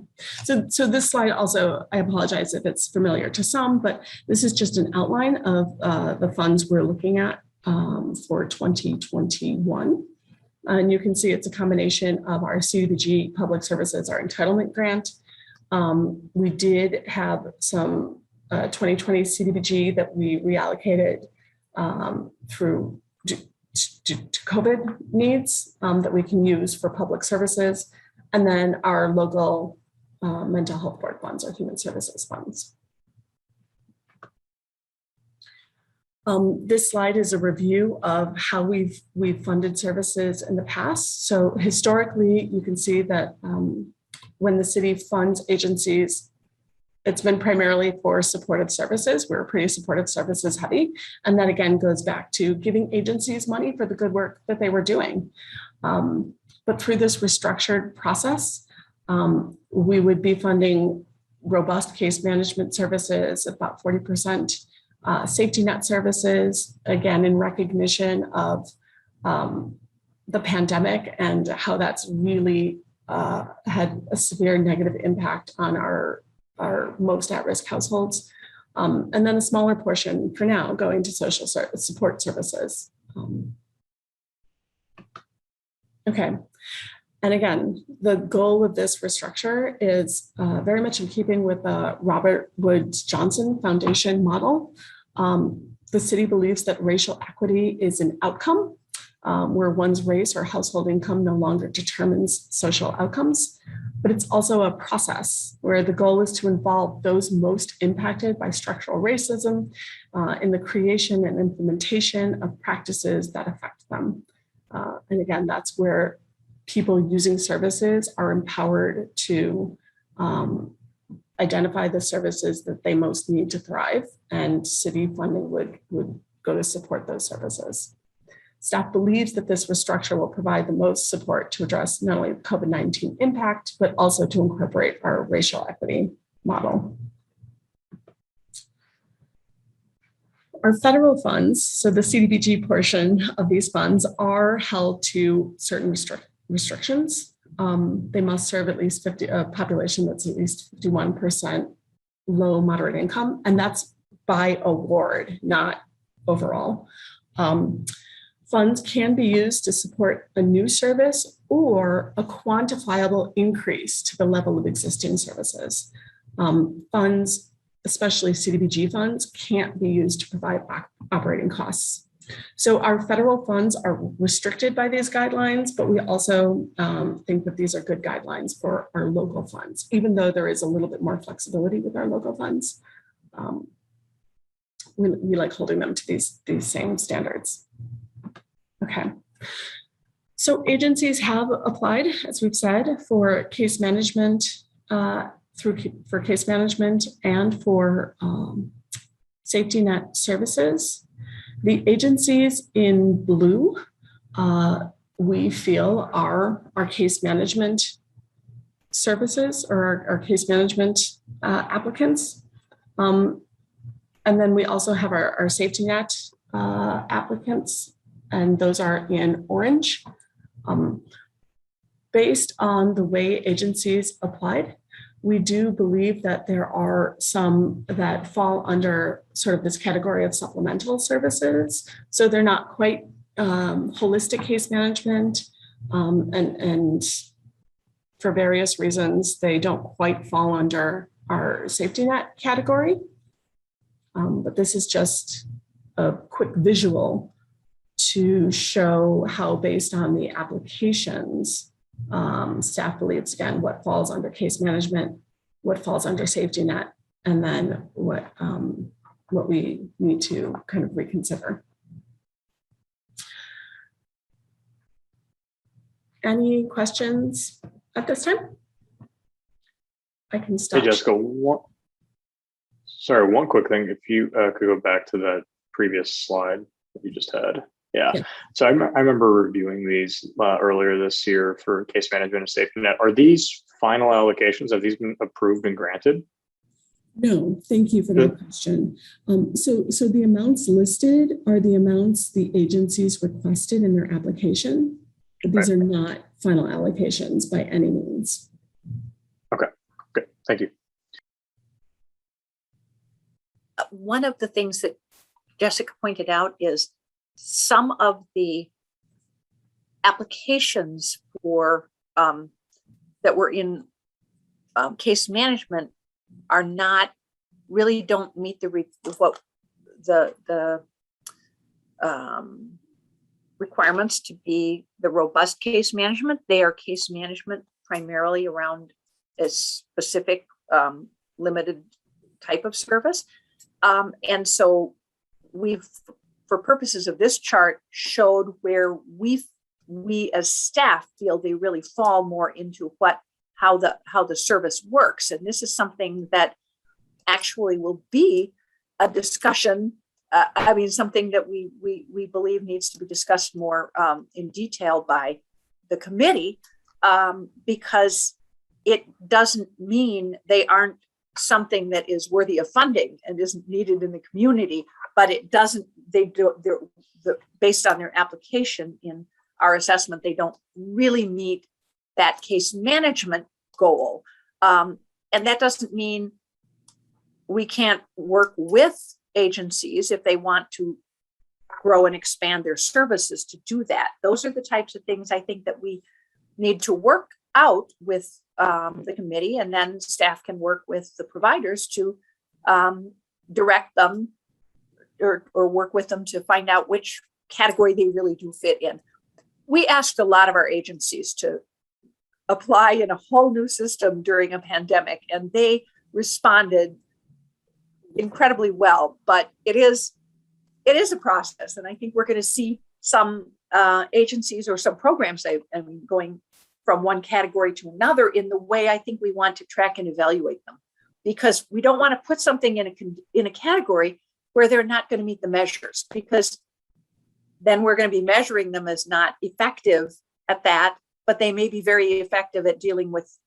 so this slide also, I apologize if it's familiar to some, but this is just an outline of the funds we're looking at for 2021. And you can see it's a combination of our CDBG Public Services, our entitlement grant. We did have some 2020 CDBG that we reallocated through to COVID needs that we can use for public services. And then our local mental health board funds or human services funds. This slide is a review of how we've funded services in the past. So historically, you can see that when the city funds agencies, it's been primarily for supportive services. We're pretty supportive services heavy. And that again goes back to giving agencies money for the good work that they were doing. But through this restructured process, we would be funding robust case management services, about 40%, safety net services, again, in recognition of the pandemic and how that's really had a severe negative impact on our most at-risk households. And then a smaller portion for now going to social support services. Okay. And again, the goal of this restructure is very much in keeping with the Robert Woods Johnson Foundation model. The city believes that racial equity is an outcome where one's race or household income no longer determines social outcomes, but it's also a process where the goal is to involve those most impacted by structural racism in the creation and implementation of practices that affect them. And again, that's where people using services are empowered to identify the services that they most need to thrive, and city funding would go to support those services. Staff believes that this restructure will provide the most support to address not only the COVID-19 impact, but also to incorporate our racial equity model. Our federal funds, so the CDBG portion of these funds, are held to certain restrictions. They must serve at least a population that's at least 51% low moderate income, and that's by award, not overall. Funds can be used to support a new service or a quantifiable increase to the level of existing services. Funds, especially CDBG funds, can't be used to provide operating costs. So our federal funds are restricted by these guidelines, but we also think that these are good guidelines for our local funds, even though there is a little bit more flexibility with our local funds. We like holding them to these same standards. Okay. So agencies have applied, as we've said, for case management, for case management and for safety net services. The agencies in blue, we feel are our case management services or our case management applicants. And then we also have our safety net applicants, and those are in orange. Based on the way agencies applied, we do believe that there are some that fall under sort of this category of supplemental services. So they're not quite holistic case management, and for various reasons, they don't quite fall under our safety net category. But this is just a quick visual to show how, based on the applications, staff believes, again, what falls under case management, what falls under safety net, and then what we need to kind of reconsider. Any questions at this time? I can stop. Hey, Jessica, one quick thing. If you could go back to that previous slide that you just had. Yeah. So I remember reviewing these earlier this year for case management and safety net. Are these final allocations? Have these been approved and granted? No, thank you for that question. So the amounts listed are the amounts the agencies requested in their application, but these are not final allocations by any means. Okay, good, thank you. One of the things that Jessica pointed out is some of the applications for that were in case management are not really don't meet the requirements to be the robust case management. They are case management primarily around a specific limited type of service. And so we've, for purposes of this chart, showed where we as staff feel they really fall more into how the service works. And this is something that actually will be a discussion. Something that we believe needs to be discussed more in detail by the committee, because it doesn't mean they aren't something that is worthy of funding and isn't needed in the community, but it doesn't, based on their application in our assessment, they don't really meet that case management goal. And that doesn't mean we can't work with agencies if they want to grow and expand their services to do that. Those are the types of things I think that we need to work out with the committee, and then staff can work with the providers to direct them or work with them to find out which category they really do fit in. We asked a lot of our agencies to apply in a whole new system during a pandemic, and they responded incredibly well, but it is a process. And I think we're going to see some agencies or some programs going from one category to another in the way I think we want to track and evaluate them, because we don't want to put something in a category where they're not going to meet the measures, because then we're going to be measuring them as not effective at that, but they may be very effective at dealing with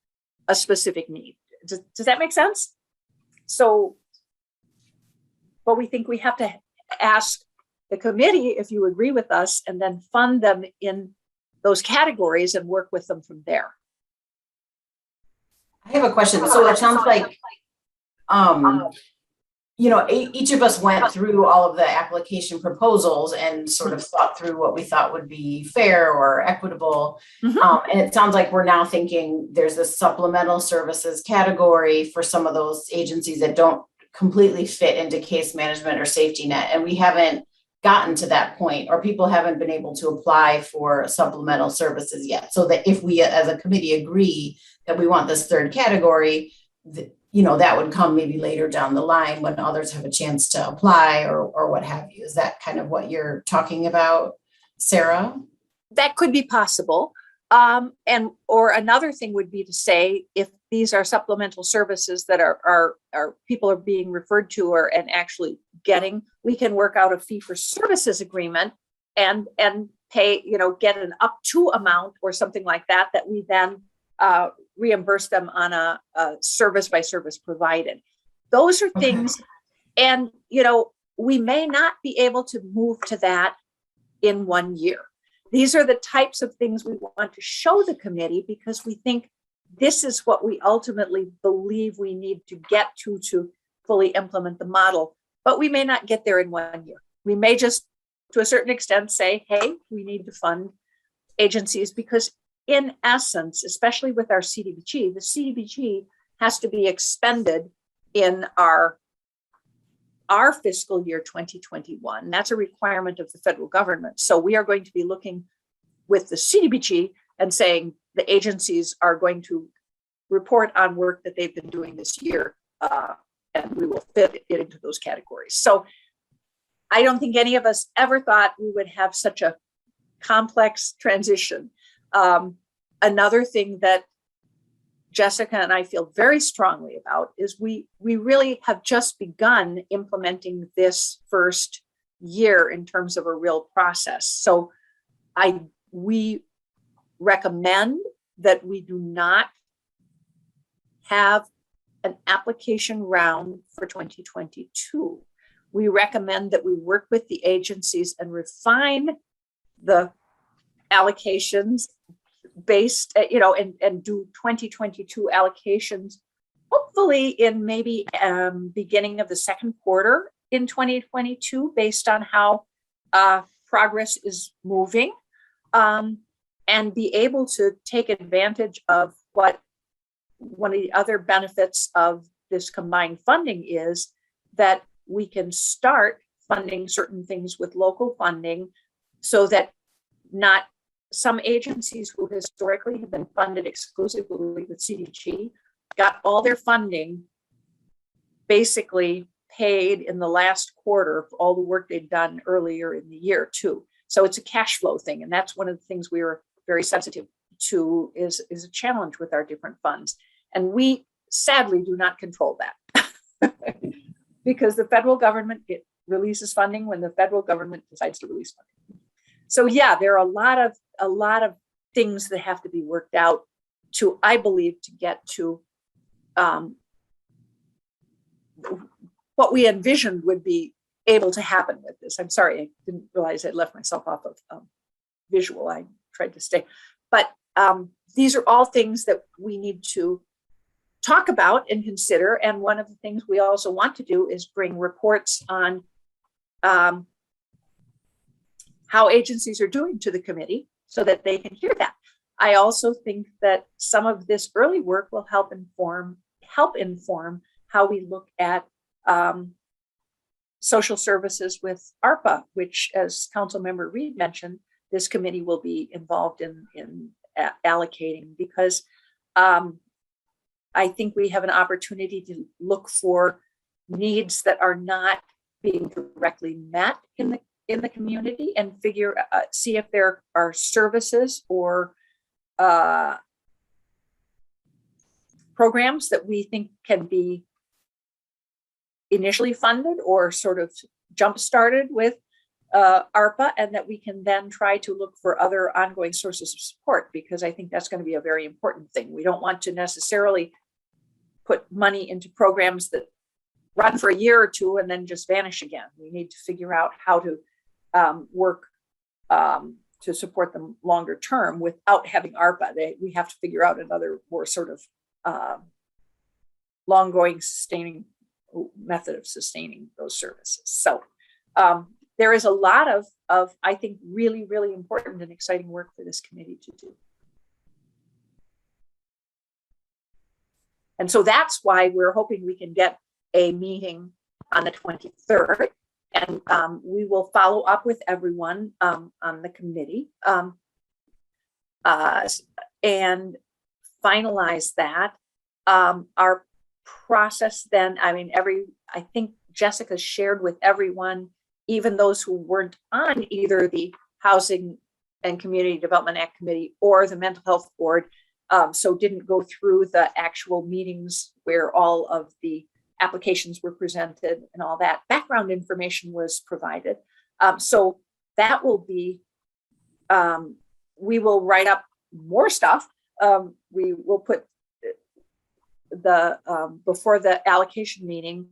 a specific need. Does that make sense? So, but we think we have to ask the committee if you agree with us, and then fund them in those categories and work with them from there. I have a question. So it sounds like, each of us went through all of the application proposals and sort of thought through what we thought would be fair or equitable. Mm-hmm. And it sounds like we're now thinking there's a supplemental services category for some of those agencies that don't completely fit into case management or safety net. And we haven't gotten to that point, or people haven't been able to apply for supplemental services yet. So that if we as a committee agree that we want this third category, that would come maybe later down the line when others have a chance to apply or what have you. Is that kind of what you're talking about, Sarah? That could be possible. Or another thing would be to say, if these are supplemental services that are people are being referred to and actually getting, we can work out a fee for services agreement and pay, get an up to amount or something like that we then reimburse them on a service by service provided. Those are things, and we may not be able to move to that in 1 year. These are the types of things we want to show the committee, because we think this is what we ultimately believe we need to get to fully implement the model, but we may not get there in 1 year. We may just, to a certain extent, say, hey, we need to fund agencies because in essence, especially with our CDBG, the CDBG has to be expended in our fiscal year 2021. That's a requirement of the federal government. So we are going to be looking with the CDBG and saying the agencies are going to report on work that they've been doing this year, and we will fit it into those categories. So I don't think any of us ever thought we would have such a complex transition. Another thing that Jessica and I feel very strongly about is we really have just begun implementing this first year in terms of a real process. So we recommend that we do not have an application round for 2022. We recommend that we work with the agencies and refine the allocations based, and do 2022 allocations, hopefully in maybe beginning of the second quarter in 2022, based on how progress is moving, and be able to take advantage of what one of the other benefits of this combined funding is, that we can start funding certain things with local funding, so that not some agencies who historically have been funded exclusively with CDBG got all their funding basically paid in the last quarter for all the work they'd done earlier in the year too. So it's a cash flow thing. And that's one of the things we were very sensitive to, is a challenge with our different funds. And we sadly do not control that because the federal government releases funding when the federal government decides to release funding. So yeah, there are a lot of things that have to be worked out to, I believe, to get to what we envisioned would be able to happen with this. I'm sorry, I didn't realize I left myself off of visual. I tried to stay, but these are all things that we need to talk about and consider. And one of the things we also want to do is bring reports on how agencies are doing to the committee so that they can hear that. I also think that some of this early work will help inform how we look at social services with ARPA, which, as Councilmember Reed mentioned, this committee will be involved in allocating, because I think we have an opportunity to look for needs that are not being directly met in the community, and see if there are services or programs that we think can be initially funded or sort of jump started with ARPA, and that we can then try to look for other ongoing sources of support, because I think that's going to be a very important thing. We don't want to necessarily put money into programs that run for a year or two and then just vanish again. We need to figure out how to work to support them longer term without having ARPA. We have to figure out another more sort of long-going sustaining method of sustaining those services. So there is a lot of I think really, really important and exciting work for this committee to do. And so that's why we're hoping we can get a meeting on the 23rd. And we will follow up with everyone on the committee and finalize that. Our process then, I think Jessica shared with everyone, even those who weren't on either the Housing and Community Development Act Committee or the Mental Health Board, so didn't go through the actual meetings where all of the applications were presented and all that background information was provided. So that will be, we will write up more stuff. We will put before the allocation meeting,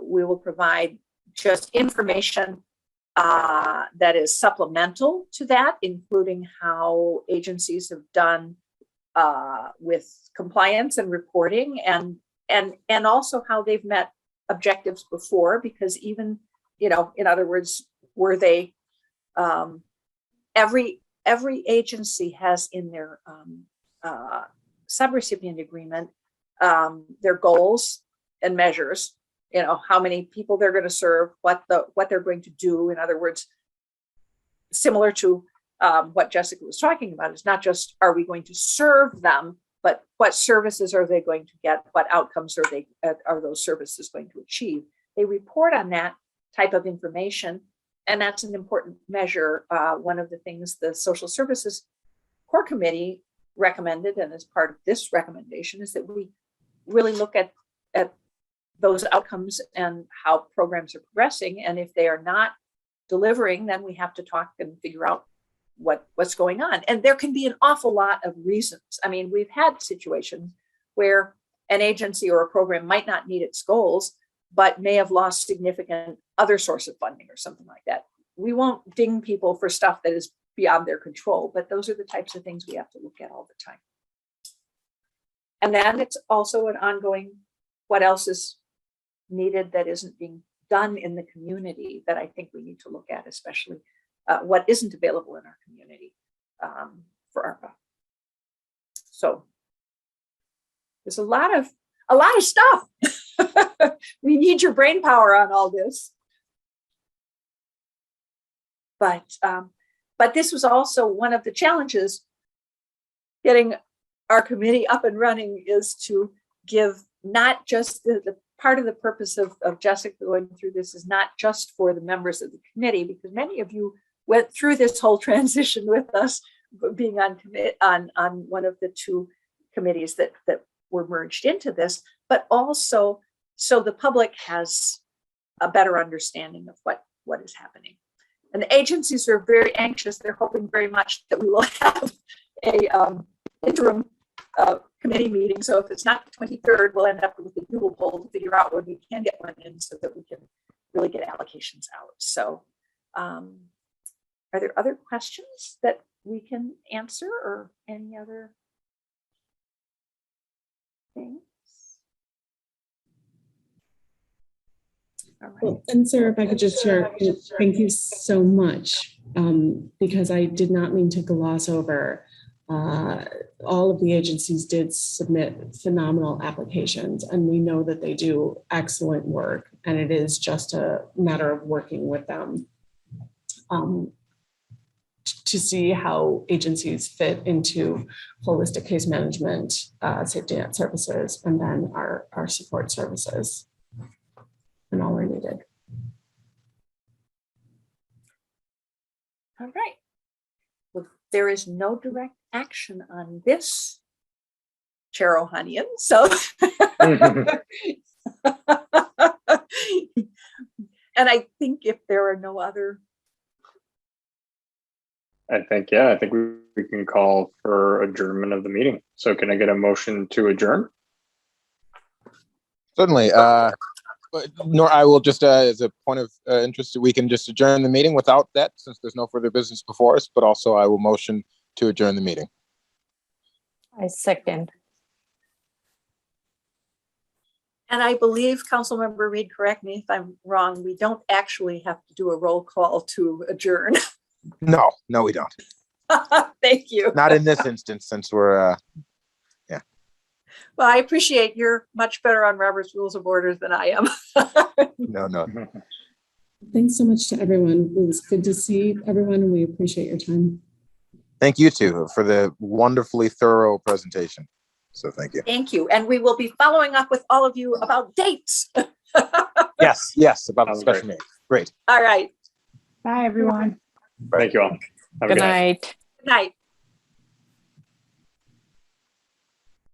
we will provide just information that is supplemental to that, including how agencies have done with compliance and reporting, and also how they've met objectives before, because even, in other words, were they, every agency has in their subrecipient agreement their goals and measures, how many people they're going to serve, what they're going to do. In other words, similar to what Jessica was talking about, is not just are we going to serve them, but what services are they going to get? What outcomes are those services going to achieve? They report on that type of information, and that's an important measure. One of the things the Social Services Core Committee recommended, and as part of this recommendation, is that we really look at those outcomes and how programs are progressing. And if they are not delivering, then we have to talk and figure out what's going on. And there can be an awful lot of reasons. I mean, we've had situations where an agency or a program might not meet its goals, but may have lost significant other source of funding or something like that. We won't ding people for stuff that is beyond their control, but those are the types of things we have to look at all the time. And then it's also an ongoing, what else is needed that isn't being done in the community that I think we need to look at, especially what isn't available in our community for ARPA. So there's a lot of stuff. We need your brain power on all this. But this was also one of the challenges getting our committee up and running, is to give not just the part of the purpose of Jessica going through this is not just for the members of the committee, because many of you went through this whole transition with us, being on one of the two committees that were merged into this, but also so the public has a better understanding of what is happening. And the agencies are very anxious. They're hoping very much that we will have a interim committee meeting. So if it's not the 23rd, we'll end up with a doodle poll to figure out when we can get one in, so that we can really get allocations out. So are there other questions that we can answer, or any other things? All right. Well, and Sarah, if I could just share, thank you so much, because I did not mean to gloss over. All of the agencies did submit phenomenal applications, and we know that they do excellent work, and it is just a matter of working with them to see how agencies fit into holistic case management, safety net services, and then our support services, and all are needed. All right. Well, there is no direct action on this, Chair Ohanian. So, and I think if there are no other. I think we can call for adjournment of the meeting. So can I get a motion to adjourn? Certainly. Nor I will just, as a point of interest, we can just adjourn the meeting without that, since there's no further business before us, but also I will motion to adjourn the meeting. I second. And I believe, Councilmember Reed, correct me if I'm wrong, we don't actually have to do a roll call to adjourn. No, we don't. Thank you. Not in this instance, since we're, Well, I appreciate you're much better on Robert's Rules of Order than I am. no. Thanks so much to everyone. It was good to see everyone, and we appreciate your time. Thank you too for the wonderfully thorough presentation. So thank you. Thank you. And we will be following up with all of you about dates. Yes, about the Sounds special meeting. Great. All right. Bye, everyone. Thank you all. Have a Good night. Good night.